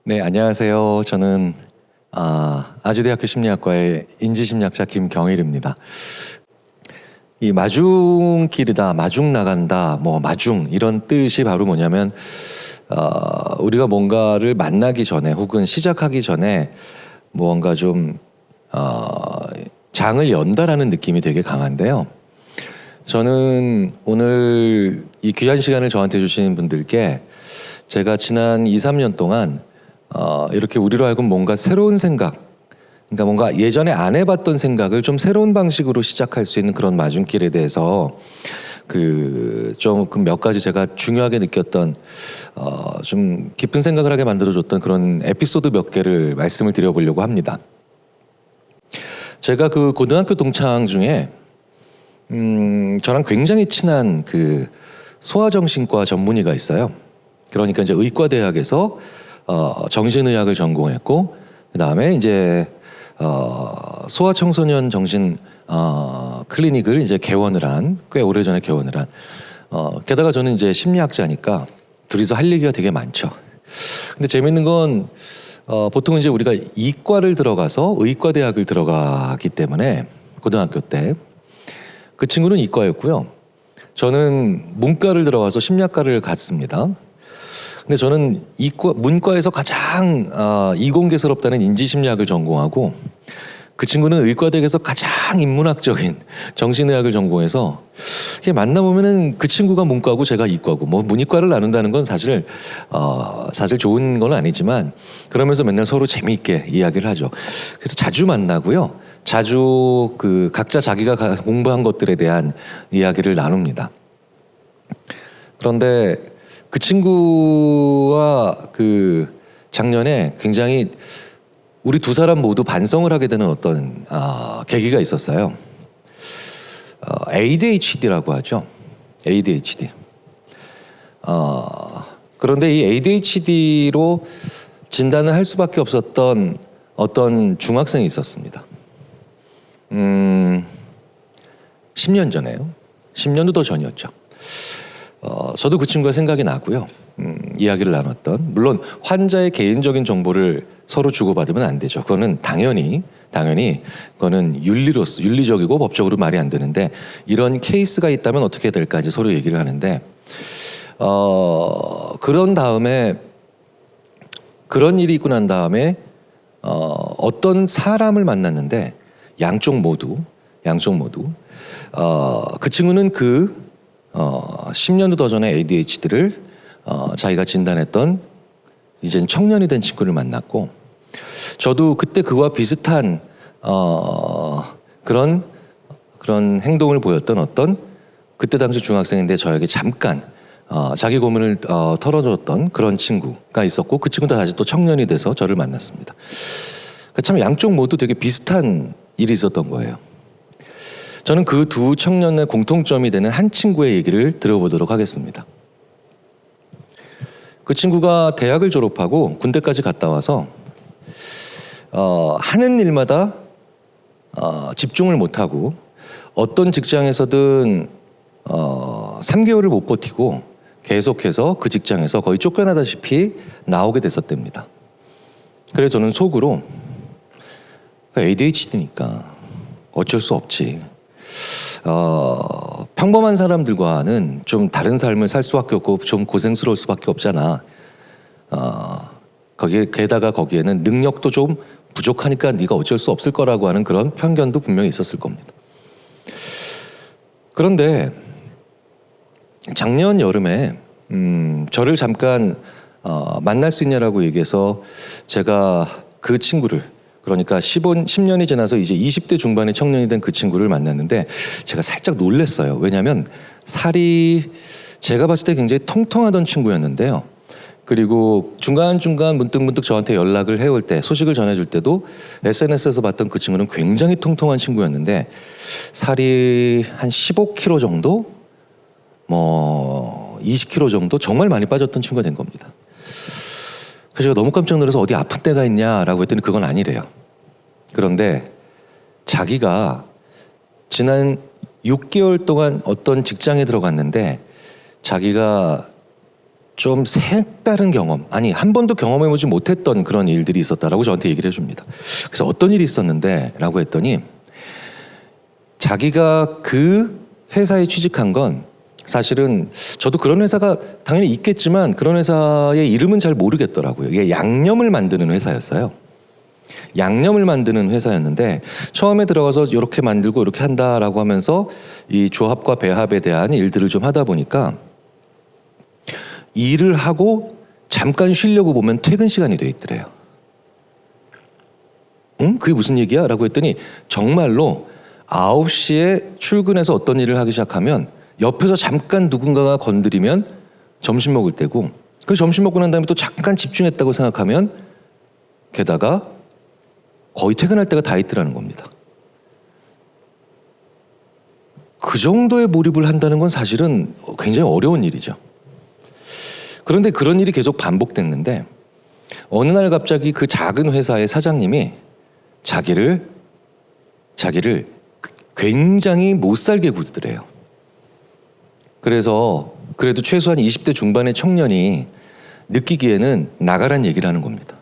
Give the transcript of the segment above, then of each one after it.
네, 안녕하세요. 저는 아주대학교 심리학과의 인지심리학자 김경일입니다. 이 마중길이다, 마중 나간다, 뭐 마중 이런 뜻이 바로 뭐냐면 우리가 뭔가를 만나기 전에 혹은 시작하기 전에 무언가 좀 장을 연다라는 느낌이 되게 강한데요. 저는 오늘 이 귀한 시간을 저한테 주신 분들께 제가 지난 2, 3년 동안 이렇게 우리로 하여금 뭔가 새로운 생각, 그러니까 뭔가 예전에 안 해봤던 생각을 좀 새로운 방식으로 시작할 수 있는 그런 마중길에 대해서 좀 몇 가지 제가 중요하게 느꼈던 좀 깊은 생각을 하게 만들어줬던 그런 에피소드 몇 개를 말씀을 드려보려고 합니다. 제가 그 고등학교 동창 중에 저랑 굉장히 친한 그 소아정신과 전문의가 있어요. 그러니까 이제 의과대학에서 정신의학을 전공했고 그다음에 이제 소아청소년 정신 클리닉을 이제 개원을 한, 꽤 오래전에 개원을 한, 게다가 저는 이제 심리학자니까 둘이서 할 얘기가 되게 많죠. 근데 재밌는 건 보통 이제 우리가 이과를 들어가서 의과대학을 들어가기 때문에 고등학교 때 그 친구는 이과였고요. 저는 문과를 들어가서 심리학과를 갔습니다. 근데 저는 문과에서 가장 이공계스럽다는 인지심리학을 전공하고 그 친구는 의과대학에서 가장 인문학적인 정신의학을 전공해서 만나보면은 그 친구가 문과고 제가 이과고 뭐 문이과를 나눈다는 건 사실 좋은 건 아니지만 그러면서 맨날 서로 재미있게 이야기를 하죠. 그래서 자주 만나고요. 자주 각자 자기가 공부한 것들에 대한 이야기를 나눕니다. 그런데 그 친구와 작년에 굉장히 우리 두 사람 모두 반성을 하게 되는 어떤 계기가 있었어요. ADHD라고 하죠. ADHD. 그런데 이 ADHD로 진단을 할 수밖에 없었던 어떤 중학생이 있었습니다. 10년 전에요. 10년도 더 전이었죠. 저도 그 친구가 생각이 나고요. 이야기를 나눴던, 물론 환자의 개인적인 정보를 서로 주고받으면 안 되죠. 그거는 당연히 그거는 윤리적이고 법적으로 말이 안 되는데 이런 케이스가 있다면 어떻게 될까 이제 서로 얘기를 하는데 그런 다음에 그런 일이 있고 난 다음에 어떤 사람을 만났는데 양쪽 모두 그 친구는 10년도 더 전에 ADHD를 자기가 진단했던 이젠 청년이 된 친구를 만났고 저도 그때 그와 비슷한 그런 행동을 보였던 어떤 그때 당시 중학생인데 저에게 잠깐 자기 고민을 털어줬던 그런 친구가 있었고 그 친구도 다시 또 청년이 돼서 저를 만났습니다. 참 양쪽 모두 되게 비슷한 일이 있었던 거예요. 저는 그 두 청년의 공통점이 되는 한 친구의 얘기를 들어보도록 하겠습니다. 그 친구가 대학을 졸업하고 군대까지 갔다 와서 하는 일마다 집중을 못하고 어떤 직장에서든 3개월을 못 버티고 계속해서 그 직장에서 거의 쫓겨나다시피 나오게 됐었답니다. 그래서 저는 속으로 ADHD니까 어쩔 수 없지. 평범한 사람들과는 좀 다른 삶을 살 수밖에 없고 좀 고생스러울 수밖에 없잖아. 게다가 거기에는 능력도 좀 부족하니까 네가 어쩔 수 없을 거라고 하는 그런 편견도 분명히 있었을 겁니다. 그런데 작년 여름에 저를 잠깐 만날 수 있냐라고 얘기해서 제가 그 친구를 그러니까 10년이 지나서 이제 20대 중반의 청년이 된 그 친구를 만났는데 제가 살짝 놀랐어요. 왜냐하면 살이 제가 봤을 때 굉장히 통통하던 친구였는데요. 그리고 중간중간 문득문득 저한테 연락을 해올 때 소식을 전해줄 때도 SNS에서 봤던 그 친구는 굉장히 통통한 친구였는데 살이 한 15kg 정도? 뭐 20kg 정도? 정말 많이 빠졌던 친구가 된 겁니다. 그래서 제가 너무 깜짝 놀라서 어디 아픈 데가 있냐라고 했더니 그건 아니래요. 그런데 자기가 지난 6개월 동안 어떤 직장에 들어갔는데 자기가 좀 색다른 경험, 아니 한 번도 경험해보지 못했던 그런 일들이 있었다라고 저한테 얘기를 해줍니다. 그래서 어떤 일이 있었는데 라고 했더니 자기가 그 회사에 취직한 건 사실은 저도 그런 회사가 당연히 있겠지만 그런 회사의 이름은 잘 모르겠더라고요. 이게 양념을 만드는 회사였어요. 양념을 만드는 회사였는데 처음에 들어가서 이렇게 만들고 이렇게 한다라고 하면서 이 조합과 배합에 대한 일들을 좀 하다 보니까 일을 하고 잠깐 쉬려고 보면 퇴근 시간이 돼 있더래요. 응? 그게 무슨 얘기야? 라고 했더니 정말로 9시에 출근해서 어떤 일을 하기 시작하면 옆에서 잠깐 누군가가 건드리면 점심 먹을 때고 그 점심 먹고 난 다음에 또 잠깐 집중했다고 생각하면 게다가 거의 퇴근할 때가 다 있더라는 겁니다. 그 정도의 몰입을 한다는 건 사실은 굉장히 어려운 일이죠. 그런데 그런 일이 계속 반복됐는데 어느 날 갑자기 그 작은 회사의 사장님이 자기를 굉장히 못살게 굴더래요. 그래서 그래도 최소한 20대 중반의 청년이 느끼기에는 나가란 얘기를 하는 겁니다.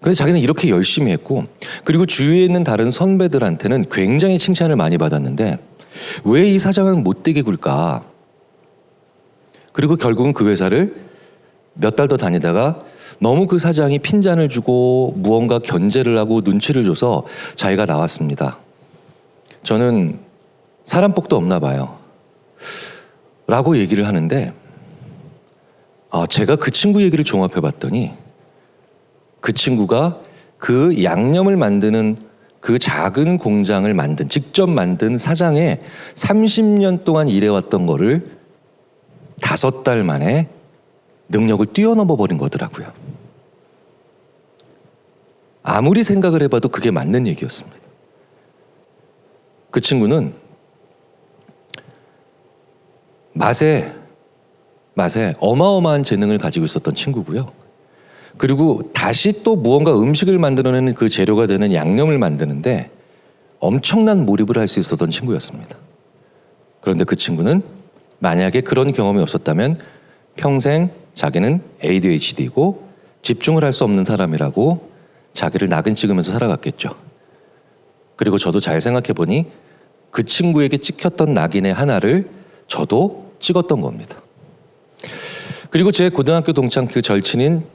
근데 자기는 이렇게 열심히 했고 그리고 주위에 있는 다른 선배들한테는 굉장히 칭찬을 많이 받았는데 왜 이 사장은 못되게 굴까? 그리고 결국은 그 회사를 몇 달 더 다니다가 너무 그 사장이 핀잔을 주고 무언가 견제를 하고 눈치를 줘서 자기가 나왔습니다. 저는 사람 복도 없나 봐요. 라고 얘기를 하는데 제가 그 친구 얘기를 종합해 봤더니 그 친구가 그 양념을 만드는 그 작은 공장을 직접 만든 사장에 30년 동안 일해왔던 거를 5달 만에 능력을 뛰어넘어 버린 거더라고요. 아무리 생각을 해봐도 그게 맞는 얘기였습니다. 그 친구는 맛에 어마어마한 재능을 가지고 있었던 친구고요. 그리고 다시 또 무언가 음식을 만들어내는 그 재료가 되는 양념을 만드는데 엄청난 몰입을 할 수 있었던 친구였습니다. 그런데 그 친구는 만약에 그런 경험이 없었다면 평생 자기는 ADHD고 집중을 할 수 없는 사람이라고 자기를 나근 찍으면서 살아갔겠죠. 그리고 저도 잘 생각해보니 그 친구에게 찍혔던 낙인의 하나를 저도 찍었던 겁니다. 그리고 제 고등학교 동창 그 절친인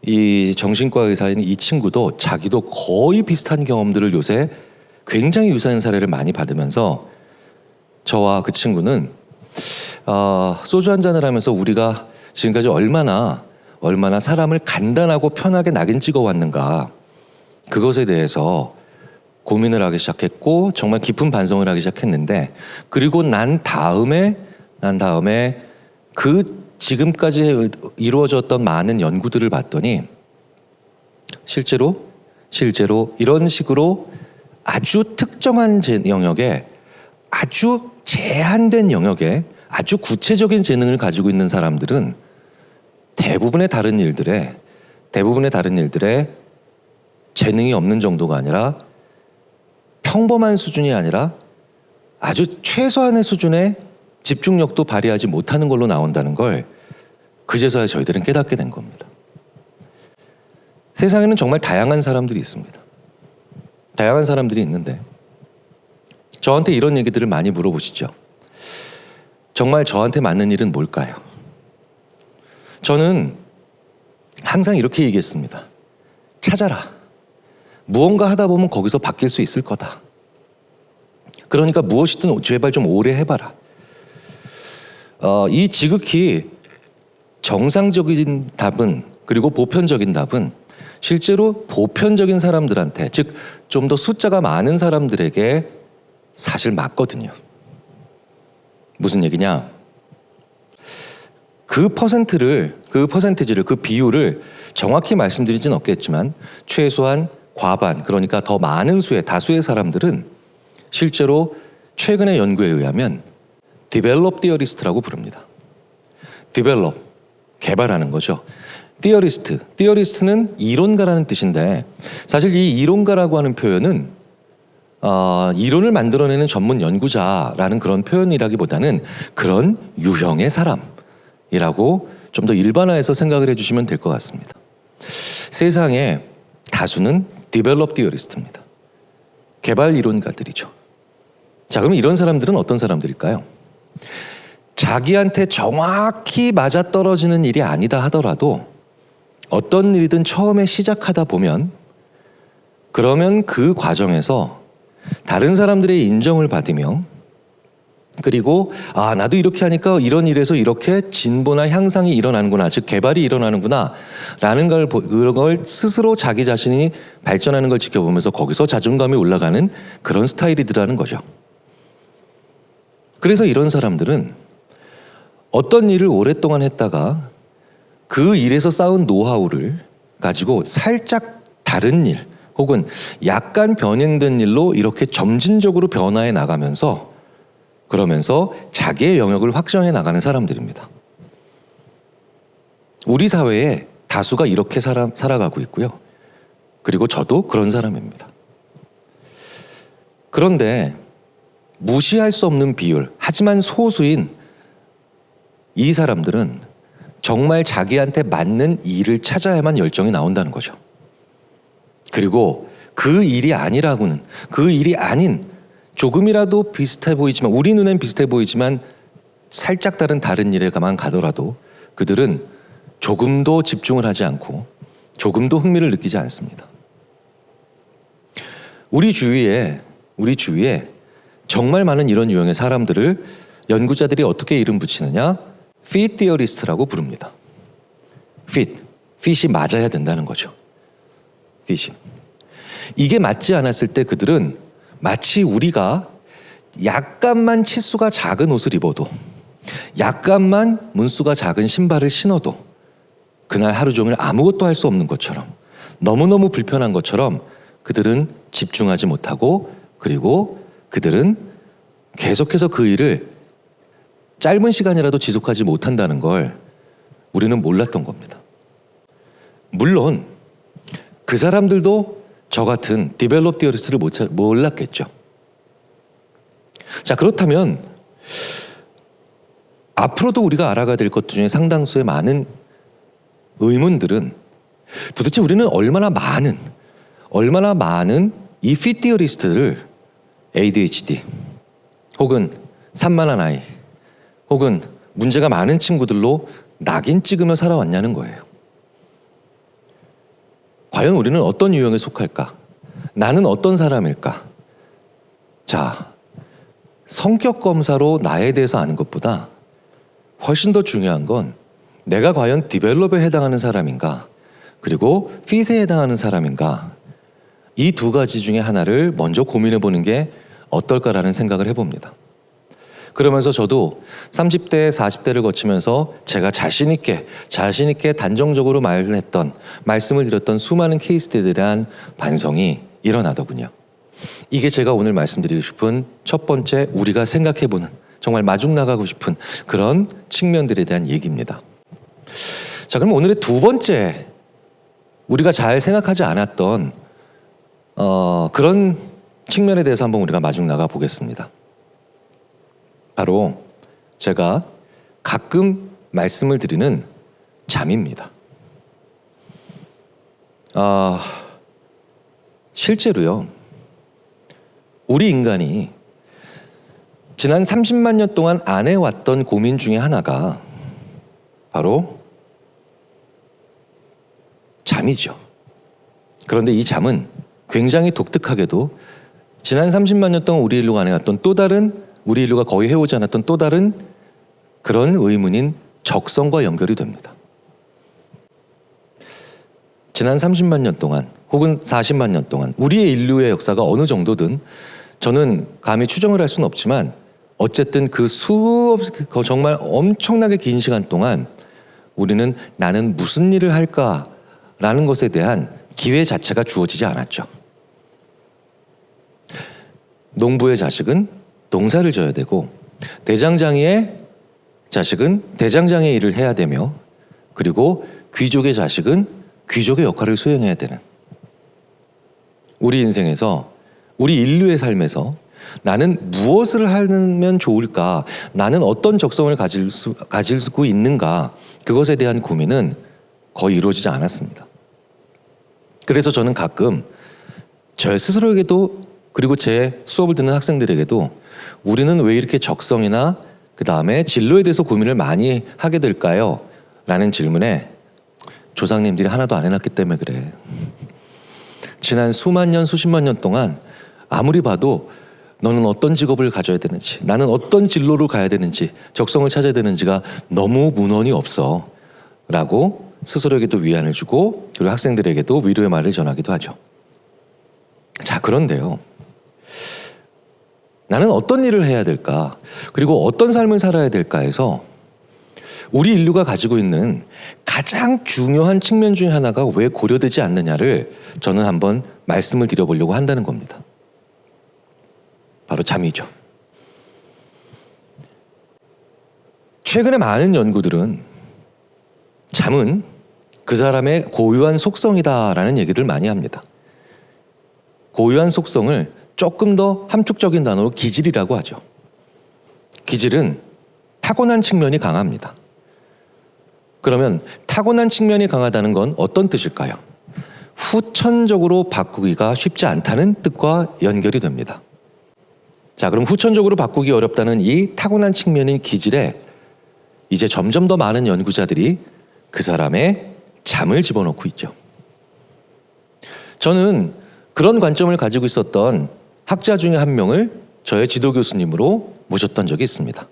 이 정신과 의사인 이 친구도 자기도 거의 비슷한 경험들을 요새 굉장히 유사한 사례를 많이 받으면서 저와 그 친구는 소주 한 잔을 하면서 우리가 지금까지 얼마나 사람을 간단하고 편하게 낙인 찍어 왔는가 그것에 대해서 고민을 하기 시작했고 정말 깊은 반성을 하기 시작했는데 그리고 난 다음에 그 지금까지 이루어졌던 많은 연구들을 봤더니 실제로 이런 식으로 아주 특정한 영역에 아주 제한된 영역에 아주 구체적인 재능을 가지고 있는 사람들은 대부분의 다른 일들에 재능이 없는 정도가 아니라 평범한 수준이 아니라 아주 최소한의 수준의 집중력도 발휘하지 못하는 걸로 나온다는 걸 그제서야 저희들은 깨닫게 된 겁니다. 세상에는 정말 다양한 사람들이 있습니다. 다양한 사람들이 있는데 저한테 이런 얘기들을 많이 물어보시죠. 정말 저한테 맞는 일은 뭘까요? 저는 항상 이렇게 얘기했습니다. 찾아라. 무언가 하다 보면 거기서 바뀔 수 있을 거다. 그러니까 무엇이든 제발 좀 오래 해봐라. 이 지극히 정상적인 답은 그리고 보편적인 답은 실제로 보편적인 사람들한테 즉 좀 더 숫자가 많은 사람들에게 사실 맞거든요. 무슨 얘기냐? 그 퍼센티지를 그 비율을 정확히 말씀드리진 없겠지만 최소한 과반 그러니까 더 많은 다수의 사람들은 실제로 최근의 연구에 의하면 디벨롭 디어리스트라고 부릅니다. 디벨롭, 개발하는 거죠. 디어리스트는 이론가라는 뜻인데 사실 이 이론가라고 하는 표현은 이론을 만들어내는 전문 연구자라는 그런 표현이라기보다는 그런 유형의 사람이라고 좀 더 일반화해서 생각을 해주시면 될 것 같습니다. 세상에 다수는 디벨롭 디어리스트입니다. 개발 이론가들이죠. 자, 그럼 이런 사람들은 어떤 사람들일까요? 자기한테 정확히 맞아떨어지는 일이 아니다 하더라도 어떤 일이든 처음에 시작하다 보면 그러면 그 과정에서 다른 사람들의 인정을 받으며 그리고 나도 이렇게 하니까 이런 일에서 이렇게 진보나 향상이 일어나는구나, 즉 개발이 일어나는구나 라는 그걸 스스로 자기 자신이 발전하는 걸 지켜보면서 거기서 자존감이 올라가는 그런 스타일이더라는 거죠. 그래서 이런 사람들은 어떤 일을 오랫동안 했다가 그 일에서 쌓은 노하우를 가지고 살짝 다른 일 혹은 약간 변형된 일로 이렇게 점진적으로 변화해 나가면서 그러면서 자기의 영역을 확장해 나가는 사람들입니다. 우리 사회에 다수가 이렇게 살아가고 있고요. 그리고 저도 그런 사람입니다. 그런데 무시할 수 없는 비율, 하지만 소수인 이 사람들은 정말 자기한테 맞는 일을 찾아야만 열정이 나온다는 거죠. 그리고 그 일이 아니라고는, 그 일이 아닌 조금이라도 비슷해 보이지만, 우리 눈엔 비슷해 보이지만 살짝 다른 일에만 가더라도 그들은 조금도 집중을 하지 않고 조금도 흥미를 느끼지 않습니다. 우리 주위에 정말 많은 이런 유형의 사람들을 연구자들이 어떻게 이름 붙이느냐? fit theorist라고 부릅니다. fit이 맞아야 된다는 거죠. fit이. 이게 맞지 않았을 때 그들은 마치 우리가 약간만 치수가 작은 옷을 입어도, 약간만 문수가 작은 신발을 신어도 그날 하루 종일 아무것도 할 수 없는 것처럼, 너무너무 불편한 것처럼 그들은 집중하지 못하고, 그리고 그들은 계속해서 그 일을 짧은 시간이라도 지속하지 못한다는 걸 우리는 몰랐던 겁니다. 물론 그 사람들도 저 같은 디벨롭 디어리스트를 몰랐겠죠. 자, 그렇다면 앞으로도 우리가 알아가야 될 것 중에 상당수의 많은 의문들은 도대체 우리는 얼마나 많은 이 fit 디어리스트를 ADHD 혹은 산만한 아이 혹은 문제가 많은 친구들로 낙인 찍으며 살아왔냐는 거예요. 과연 우리는 어떤 유형에 속할까? 나는 어떤 사람일까? 자, 성격 검사로 나에 대해서 아는 것보다 훨씬 더 중요한 건 내가 과연 디벨롭에 해당하는 사람인가, 그리고 핏에 해당하는 사람인가, 이 두 가지 중에 하나를 먼저 고민해 보는 게 어떨까라는 생각을 해봅니다. 그러면서 저도 30대, 40대를 거치면서 제가 자신 있게 단정적으로 말씀을 드렸던 수많은 케이스들에 대한 반성이 일어나더군요. 이게 제가 오늘 말씀드리고 싶은 첫 번째, 우리가 생각해보는, 정말 마중 나가고 싶은 그런 측면들에 대한 얘기입니다. 자, 그럼 오늘의 두 번째, 우리가 잘 생각하지 않았던 그런 측면에 대해서 한번 우리가 마중 나가 보겠습니다. 바로 제가 가끔 말씀을 드리는 잠입니다. 실제로요, 우리 인간이 지난 30만 년 동안 안 해왔던 고민 중에 하나가 바로 잠이죠. 그런데 이 잠은 굉장히 독특하게도 지난 30만 년 동안 우리 인류가 안 해왔던 또 다른, 우리 인류가 거의 해오지 않았던 또 다른 그런 의문인 적성과 연결이 됩니다. 지난 30만 년 동안 혹은 40만 년 동안 우리의 인류의 역사가 어느 정도든 저는 감히 추정을 할 수는 없지만 어쨌든 정말 엄청나게 긴 시간 동안 우리는 나는 무슨 일을 할까라는 것에 대한 기회 자체가 주어지지 않았죠. 농부의 자식은 농사를 져야 되고, 대장장이의 자식은 대장장이의 일을 해야 되며, 그리고 귀족의 자식은 귀족의 역할을 수행해야 되는, 우리 인생에서, 우리 인류의 삶에서 나는 무엇을 하면 좋을까? 나는 어떤 적성을 가질 수 있는가? 그것에 대한 고민은 거의 이루어지지 않았습니다. 그래서 저는 가끔 저 스스로에게도 그리고 제 수업을 듣는 학생들에게도 우리는 왜 이렇게 적성이나 그 다음에 진로에 대해서 고민을 많이 하게 될까요? 라는 질문에 조상님들이 하나도 안 해놨기 때문에 그래. 지난 수만 년, 수십만 년 동안 아무리 봐도 너는 어떤 직업을 가져야 되는지, 나는 어떤 진로로 가야 되는지, 적성을 찾아야 되는지가 너무 문헌이 없어 라고 스스로에게도 위안을 주고 그리고 학생들에게도 위로의 말을 전하기도 하죠. 자, 그런데요. 나는 어떤 일을 해야 될까? 그리고 어떤 삶을 살아야 될까 해서 우리 인류가 가지고 있는 가장 중요한 측면 중에 하나가 왜 고려되지 않느냐를 저는 한번 말씀을 드려보려고 한다는 겁니다. 바로 잠이죠. 최근에 많은 연구들은 잠은 그 사람의 고유한 속성이다라는 얘기를 많이 합니다. 고유한 속성을 조금 더 함축적인 단어로 기질이라고 하죠. 기질은 타고난 측면이 강합니다. 그러면 타고난 측면이 강하다는 건 어떤 뜻일까요? 후천적으로 바꾸기가 쉽지 않다는 뜻과 연결이 됩니다. 자, 그럼 후천적으로 바꾸기 어렵다는 이 타고난 측면인 기질에 이제 점점 더 많은 연구자들이 그 사람의 잠을 집어넣고 있죠. 저는 그런 관점을 가지고 있었던 학자 중에 한 명을 저의 지도 교수님으로 모셨던 적이 있습니다.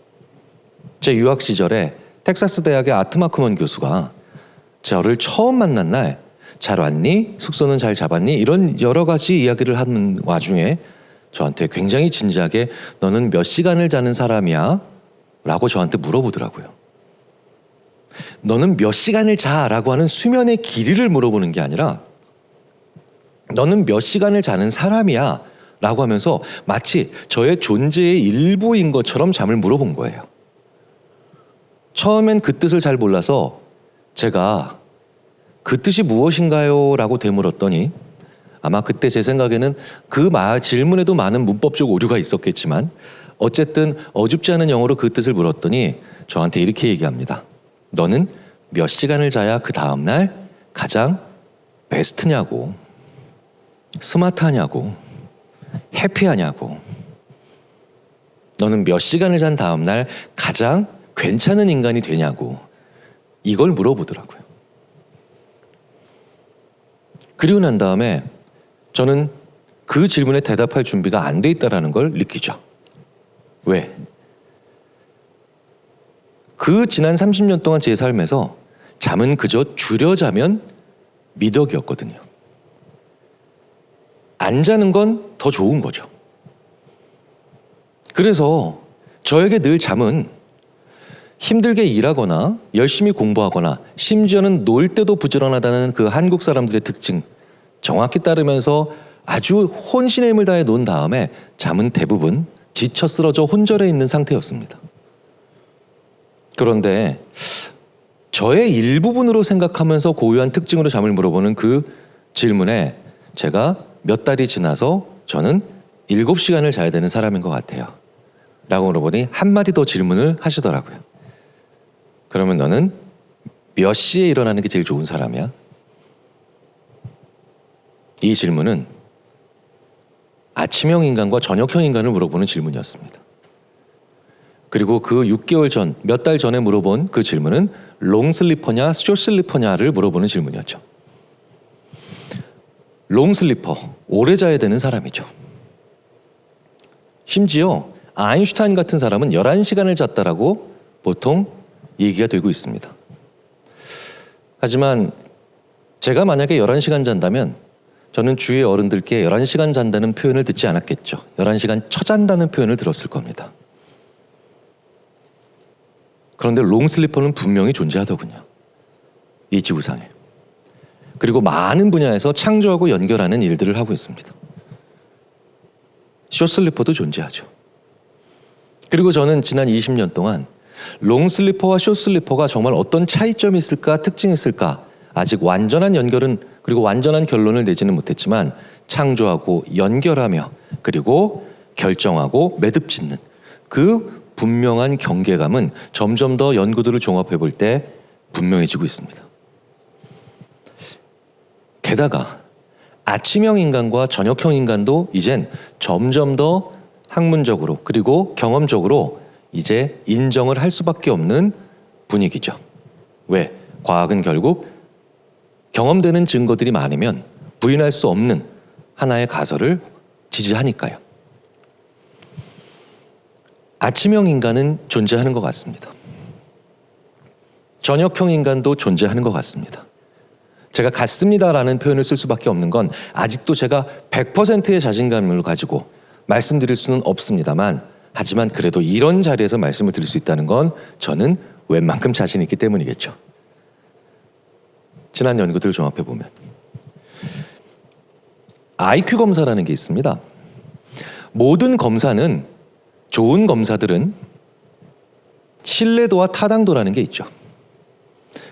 제 유학 시절에 텍사스 대학의 아트마크먼 교수가 저를 처음 만난 날 잘 왔니? 숙소는 잘 잡았니? 이런 여러 가지 이야기를 하는 와중에 저한테 굉장히 진지하게 너는 몇 시간을 자는 사람이야? 라고 저한테 물어보더라고요. 너는 몇 시간을 자? 라고 하는 수면의 길이를 물어보는 게 아니라 너는 몇 시간을 자는 사람이야? 라고 하면서 마치 저의 존재의 일부인 것처럼 잠을 물어본 거예요. 처음엔 그 뜻을 잘 몰라서 제가 그 뜻이 무엇인가요? 라고 되물었더니 아마 그때 제 생각에는 그 질문에도 많은 문법적 오류가 있었겠지만 어쨌든 어줍지 않은 영어로 그 뜻을 물었더니 저한테 이렇게 얘기합니다. 너는 몇 시간을 자야 그 다음날 가장 베스트냐고, 스마트하냐고, 해피하냐고, 너는 몇 시간을 잔 다음날 가장 괜찮은 인간이 되냐고, 이걸 물어보더라고요. 그리고 난 다음에 저는 그 질문에 대답할 준비가 안 돼 있다는 걸 느끼죠. 왜? 그 지난 30년 동안 제 삶에서 잠은 그저 줄여 자면 미덕이었거든요. 안 자는 건 더 좋은 거죠. 그래서 저에게 늘 잠은 힘들게 일하거나 열심히 공부하거나 심지어는 놀 때도 부지런하다는 그 한국 사람들의 특징 정확히 따르면서 아주 혼신의 힘을 다해 논 다음에 잠은 대부분 지쳐 쓰러져 혼절해 있는 상태였습니다. 그런데 저의 일부분으로 생각하면서 고유한 특징으로 잠을 물어보는 그 질문에 제가 몇 달이 지나서 저는 7시간을 자야 되는 사람인 것 같아요 라고 물어보니 한마디 더 질문을 하시더라고요. 그러면 너는 몇 시에 일어나는 게 제일 좋은 사람이야? 이 질문은 아침형 인간과 저녁형 인간을 물어보는 질문이었습니다. 그리고 그 6개월 전, 몇 달 전에 물어본 그 질문은 롱슬리퍼냐 숏슬리퍼냐를 물어보는 질문이었죠. 롱슬리퍼, 오래 자야 되는 사람이죠. 심지어 아인슈타인 같은 사람은 11시간을 잤다라고 보통 얘기가 되고 있습니다. 하지만 제가 만약에 11시간 잔다면 저는 주위의 어른들께 11시간 잔다는 표현을 듣지 않았겠죠. 11시간 쳐잔다는 표현을 들었을 겁니다. 그런데 롱슬리퍼는 분명히 존재하더군요. 이 지구상에. 그리고 많은 분야에서 창조하고 연결하는 일들을 하고 있습니다. 숏슬리퍼도 존재하죠. 그리고 저는 지난 20년 동안 롱슬리퍼와 숏슬리퍼가 정말 어떤 차이점이 있을까, 특징이 있을까 아직 완전한 연결은 그리고 완전한 결론을 내지는 못했지만 창조하고 연결하며 그리고 결정하고 매듭 짓는 그 분명한 경계감은 점점 더 연구들을 종합해 볼 때 분명해지고 있습니다. 게다가 아침형 인간과 저녁형 인간도 이젠 점점 더 학문적으로 그리고 경험적으로 이제 인정을 할 수밖에 없는 분위기죠. 왜? 과학은 결국 경험되는 증거들이 많으면 부인할 수 없는 하나의 가설을 지지하니까요. 아침형 인간은 존재하는 것 같습니다. 저녁형 인간도 존재하는 것 같습니다. 제가 같습니다라는 표현을 쓸 수밖에 없는 건 아직도 제가 100%의 자신감을 가지고 말씀드릴 수는 없습니다만, 하지만 그래도 이런 자리에서 말씀을 드릴 수 있다는 건 저는 웬만큼 자신 있기 때문이겠죠. 지난 연구들을 종합해 보면 IQ 검사라는 게 있습니다. 모든 검사는, 좋은 검사들은 신뢰도와 타당도라는 게 있죠.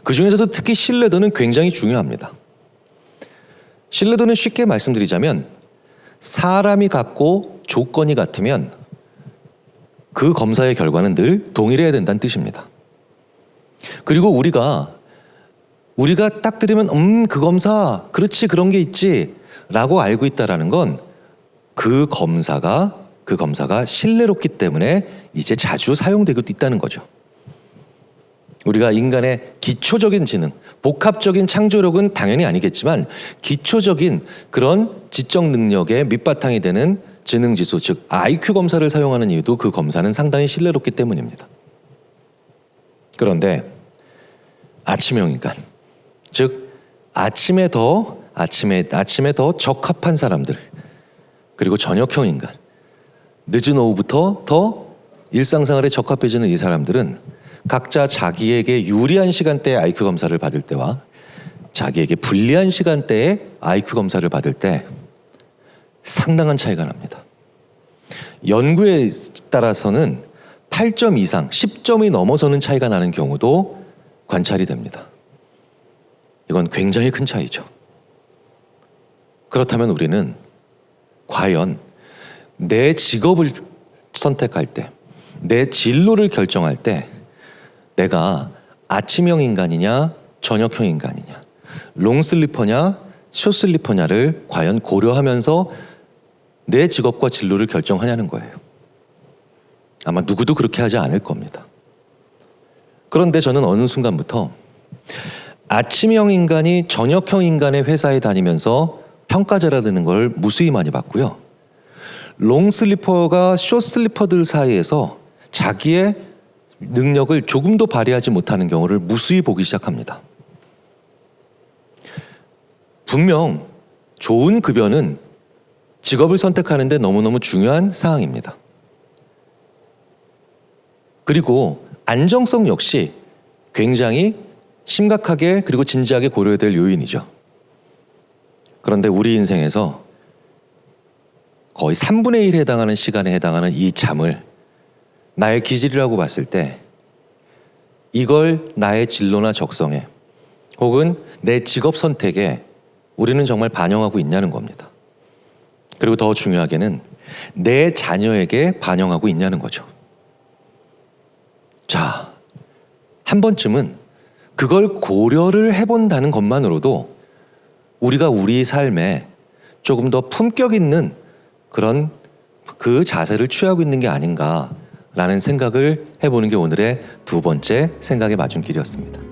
그 중에서도 특히 신뢰도는 굉장히 중요합니다. 신뢰도는 쉽게 말씀드리자면 사람이 갖고 조건이 같으면 그 검사의 결과는 늘 동일해야 된다는 뜻입니다. 그리고 우리가 딱 들으면 그 검사 그렇지 그런 게 있지 라고 알고 있다라는 건 그 검사가 신뢰롭기 때문에 이제 자주 사용되고 있다는 거죠. 우리가 인간의 기초적인 지능, 복합적인 창조력은 당연히 아니겠지만 기초적인 그런 지적 능력의 밑바탕이 되는 지능지수, 즉 IQ 검사를 사용하는 이유도 그 검사는 상당히 신뢰롭기 때문입니다. 그런데 아침형 인간, 즉 아침에 더 적합한 사람들, 그리고 저녁형 인간, 늦은 오후부터 더 일상생활에 적합해지는 이 사람들은 각자 자기에게 유리한 시간대에 IQ 검사를 받을 때와 자기에게 불리한 시간대에 IQ 검사를 받을 때 상당한 차이가 납니다. 연구에 따라서는 8점 이상, 10점이 넘어서는 차이가 나는 경우도 관찰이 됩니다. 이건 굉장히 큰 차이죠. 그렇다면 우리는 과연 내 직업을 선택할 때, 내 진로를 결정할 때 내가 아침형 인간이냐 저녁형 인간이냐, 롱슬리퍼냐 숏슬리퍼냐를 과연 고려하면서 내 직업과 진로를 결정하냐는 거예요. 아마 누구도 그렇게 하지 않을 겁니다. 그런데 저는 어느 순간부터 아침형 인간이 저녁형 인간의 회사에 다니면서 평가제라는 걸 무수히 많이 봤고요. 롱슬리퍼가 숏슬리퍼들 사이에서 자기의 능력을 조금도 발휘하지 못하는 경우를 무수히 보기 시작합니다. 분명 좋은 급여는 직업을 선택하는 데 너무너무 중요한 사항입니다. 그리고 안정성 역시 굉장히 심각하게 그리고 진지하게 고려해야 될 요인이죠. 그런데 우리 인생에서 거의 3분의 1에 해당하는 시간에 해당하는 이 잠을 나의 기질이라고 봤을 때 이걸 나의 진로나 적성에 혹은 내 직업 선택에 우리는 정말 반영하고 있냐는 겁니다. 그리고 더 중요하게는 내 자녀에게 반영하고 있냐는 거죠. 자, 한 번쯤은 그걸 고려를 해본다는 것만으로도 우리가 우리 삶에 조금 더 품격 있는 그런 그 자세를 취하고 있는 게 아닌가라는 생각을 해보는 게 오늘의 두 번째 생각의 마중길이었습니다.